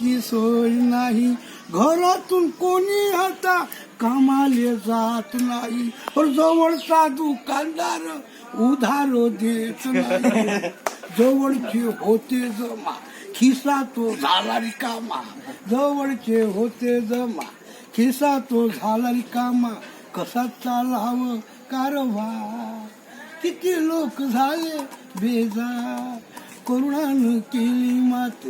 पाण्याची सोय नाही, घरातून कोणी आता कामाले जात नाही, और जवळचा दुकानदार उधार देत नाही. जवळचे होते जमा, खिसा तो झाला रिकामा. जवळचे होते जमा, खिसा तो झाला रिकामा. कसा चालावं कारभार, किती लोक झाले बेजार. करुणानं केली मात,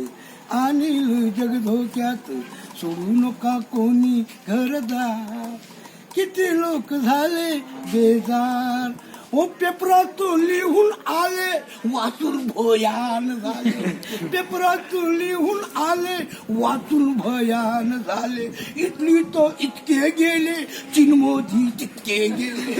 आणील जग धोक्यात. सोडू नका कोणी घरदार, किती लोक झाले बेजार. ओ पेपरातून लिहून आले, वाचून भयान झाले. पेपरातून लिहून आले, वाचून भयान झाले. इटली तो इतके गेले, चिनमोदी तितके गेले.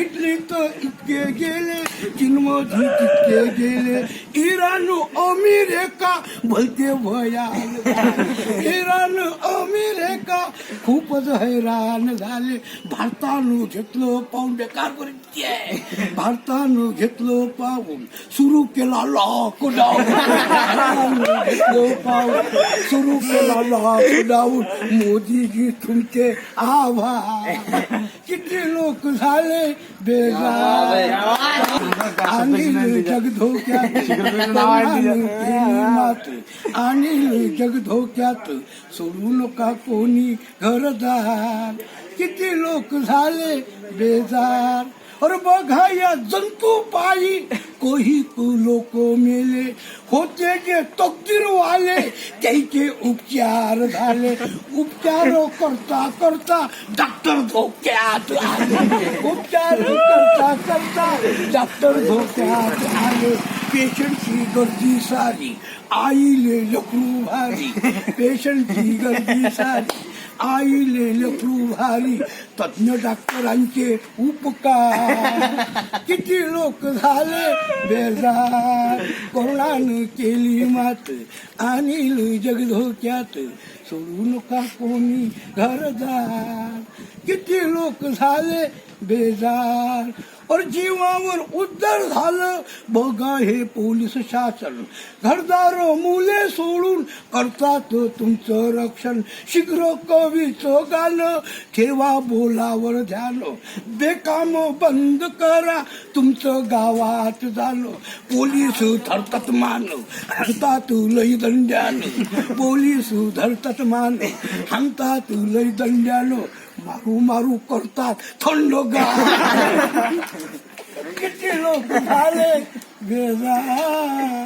इटली तो इतके गेले, चिनमोदी तितके गेले. इराण अमेरिका भलते भयान झाले. इराण अमेरिका खूपच हैराण झाले. भारतानं घेतलं पाऊल बेकार करीत, भारतानं घेतलं पाऊल सुरू केला लॉकडाऊन. घेतलं पाऊल सुरू केला लॉकडाऊन. मोदीजी तुमचे आभार. किती लोक झाले बेजार, आणि जग धोक्यात. आणि जग धोक्यात. सोडू नका कोणी घरदार, किती लोक झाले बेजार. और बघा या जंतू पायी कोही लोक मेले. होते जे तकदीर वाले त्याचे उपचार झाले. उपचार करता करता डॉक्टर धोक्यात आले. उपचार करता करता डॉक्टर धोक्यात आले. पेशंटची गर्दी सारी, आईले लेकरू भारी. पेशंटची गर्दी सारी, आईले लेकरू भारी. तज्ञ डॉक्टरांचे उपकार, किती लोक झाले बेजार. करुणानं केली मात, आणील जग धोक्यात. सोडू नका कोणी घरदार, किती लोक झाले बेजार. और जीवावर उद्धार झालं बघा हे पोलीस शासन. घरदार मुले सोडून करतात तुमचं रक्षण. शीघ्र कवीचं गाणं ठेवा बोलावर ध्यान. बेकाम बंद करा तुमचं गावात झालं. पोलीस धरतात मान, हाणतात लई दंड्यानं. पोलीस धरतात मान, हाणतात लई दंड्यानं. मारू मारू करतात थंडगार. किती लोक झाले बेजार.